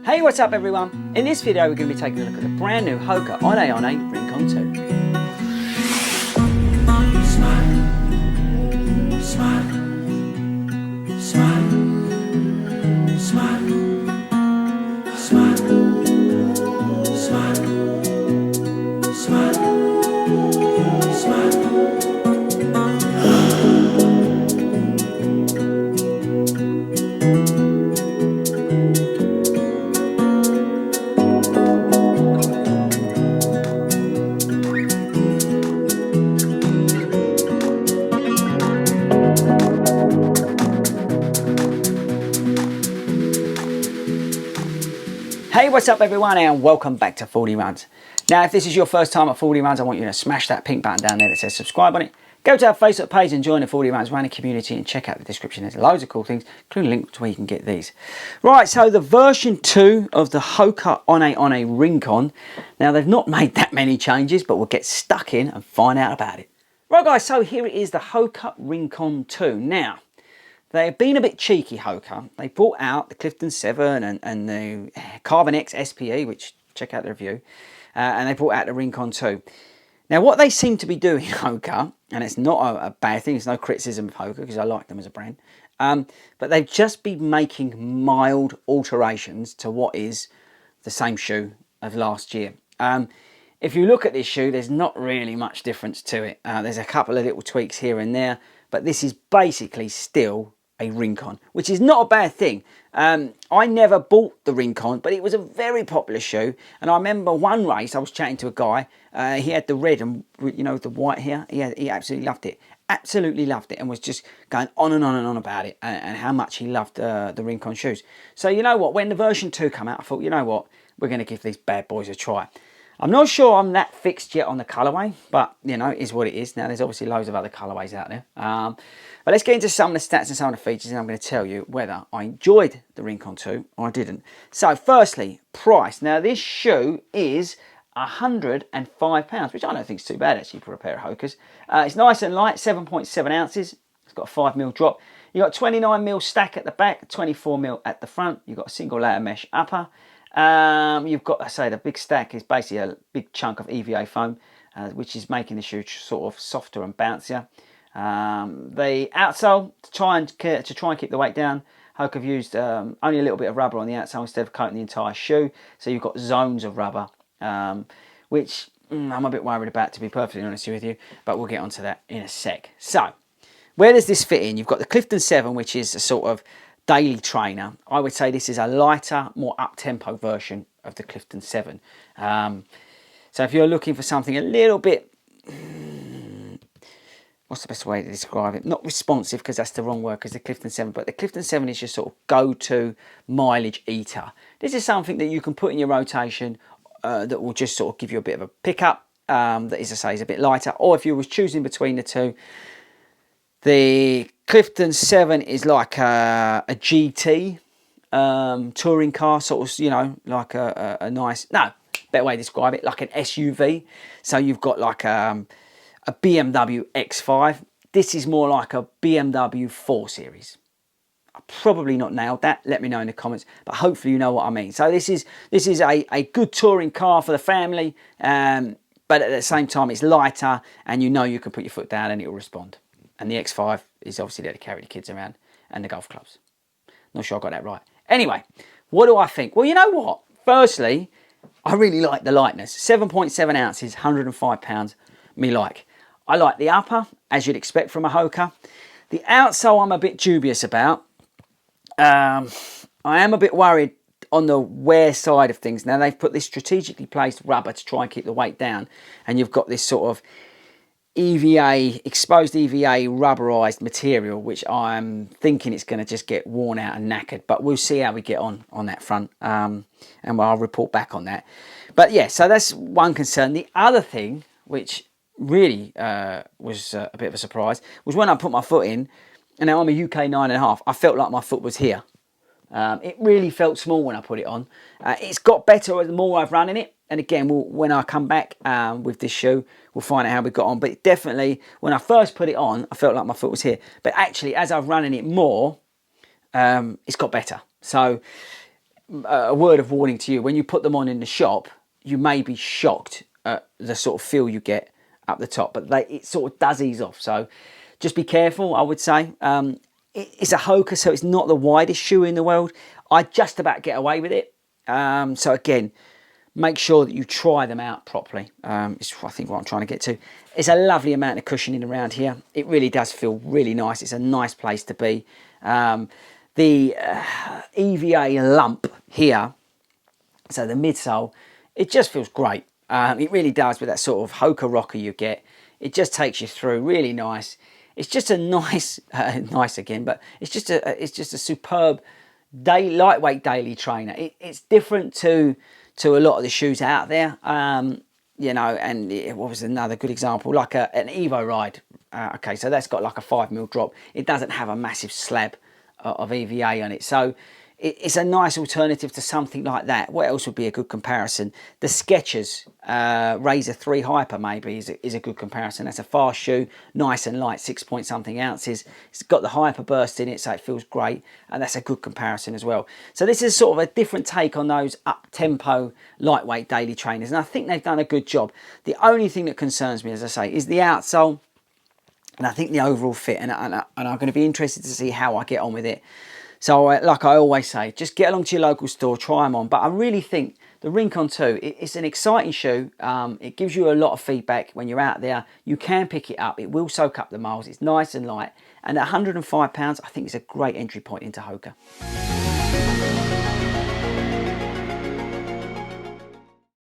Hey, what's up everyone? In this video we're going to be taking a look at the brand new Hoka One Rincon 2. Hey, what's up everyone, and welcome back to Fordy Runs. Now, if this is your first time at Fordy Runs, I want you to smash that pink button down there that says subscribe on it. Go to our Facebook page and join the Fordy Runs running community and check out the description. There's loads of cool things, including links to where you can get these. Right, so the version 2 of the Hoka One Rincon. Now, they've not made that many changes, but we'll get stuck in and find out about it. Right guys, so here it is, the Hoka Rincon 2. Now, they've been a bit cheeky, Hoka. They brought out the Clifton 7 and the Carbon X SPE, which check out the review, and they brought out the Rincon 2. Now, what they seem to be doing, Hoka, and it's not a bad thing, it's no criticism of Hoka because I like them as a brand, but they've just been making mild alterations to what is the same shoe of last year. If you look at this shoe, there's not really much difference to it. There's a couple of little tweaks here and there, but this is basically still a Rincon, which is not a bad thing. I never bought the Rincon, but it was a very popular shoe, and I remember one race I was chatting to a guy. He had the red and, you know, the white here. He absolutely loved it, and was just going on and on and on about it, and how much he loved the Rincon shoes. So you know what, when the version 2 came out, I thought, you know what, we're going to give these bad boys a try. I'm not sure I'm that fixed yet on the colourway, but you know, it is what it is. Now, there's obviously loads of other colourways out there. But let's get into some of the stats and some of the features, and I'm going to tell you whether I enjoyed the Rincon 2 or I didn't. So, firstly, price. Now, this shoe is £105, which I don't think is too bad actually for a pair of Hokas. It's nice and light, 7.7 ounces. It's got a 5mm drop. You've got 29mm stack at the back, 24mm at the front. You've got a single layer mesh upper. You've got, I say, the big stack is basically a big chunk of EVA foam, which is making the shoe sort of softer and bouncier. The outsole, to try and keep the weight down, Hoka have used only a little bit of rubber on the outsole instead of coating the entire shoe. So you've got zones of rubber, which I'm a bit worried about, to be perfectly honest with you, but we'll get onto that in a sec. So, where does this fit in? You've got the Clifton 7, which is a sort of daily trainer. I would say this is a lighter, more up-tempo version of the Clifton 7. So if you're looking for something a little bit, what's the best way to describe it? Not responsive, because that's the wrong word, because the Clifton 7, but the Clifton 7 is your sort of go-to mileage eater. This is something that you can put in your rotation that will just sort of give you a bit of a pickup, that, as I say, is a bit lighter. Or if you was choosing between the two, the Clifton 7 is like a GT touring car, sort of, you know, like a nice, no, better way to describe it, like an SUV. So you've got like a BMW X5. This is more like a BMW 4 Series. I probably not nailed that. Let me know in the comments, but hopefully you know what I mean. So this is a good touring car for the family, but at the same time it's lighter, and you know you can put your foot down and it will respond. And the X5 is obviously there to carry the kids around, and the golf clubs. Not sure I got that right. Anyway, what do I think? Well, you know what? Firstly, I really like the lightness. 7.7 ounces, £105, me like. I like the upper, as you'd expect from a Hoka. The outsole I'm a bit dubious about. I am a bit worried on the wear side of things. Now, they've put this strategically placed rubber to try and keep the weight down, and you've got this sort of EVA, exposed EVA rubberized material, which I'm thinking it's going to just get worn out and knackered, but we'll see how we get on that front, and I'll report back on that. But yeah, so that's one concern. The other thing, which really was a bit of a surprise, was when I put my foot in, and now I'm a UK 9.5, I felt like my foot was here. It really felt small when I put it on. It's got better the more I've run in it, and again, when I come back with this shoe, we'll find out how we got on. But definitely, when I first put it on, I felt like my foot was here. But actually, as I've run in it more, it's got better. So a word of warning to you, when you put them on in the shop, you may be shocked at the sort of feel you get up the top, but it sort of does ease off. So just be careful, I would say. It's a Hoka, so it's not the widest shoe in the world. I just about get away with it. So again, make sure that you try them out properly. It's, I think, what I'm trying to get to. It's a lovely amount of cushioning around here. It really does feel really nice. It's a nice place to be. The EVA lump here, so the midsole, it just feels great. It really does, with that sort of Hoka rocker you get. It just takes you through, really nice. It's just a nice, nice again, but it's just a superb lightweight daily trainer. It's different to a lot of the shoes out there, you know. And what was another good example? Like an Evo Ride. Okay, so that's got like a 5mm drop. It doesn't have a massive slab of EVA on it, so it's a nice alternative to something like that. What else would be a good comparison? The Skechers Razor 3 Hyper maybe is a good comparison. That's a fast shoe, nice and light, 6 point something ounces. It's got the hyper burst in it, so it feels great, and that's a good comparison as well. So this is sort of a different take on those up-tempo, lightweight daily trainers, and I think they've done a good job. The only thing that concerns me, as I say, is the outsole, and I think the overall fit, and I'm going to be interested to see how I get on with it. So like I always say, just get along to your local store, try them on. But I really think the Rincon 2, it's an exciting shoe. It gives you a lot of feedback when you're out there. You can pick it up. It will soak up the miles. It's nice and light. And at £105, I think it's a great entry point into Hoka.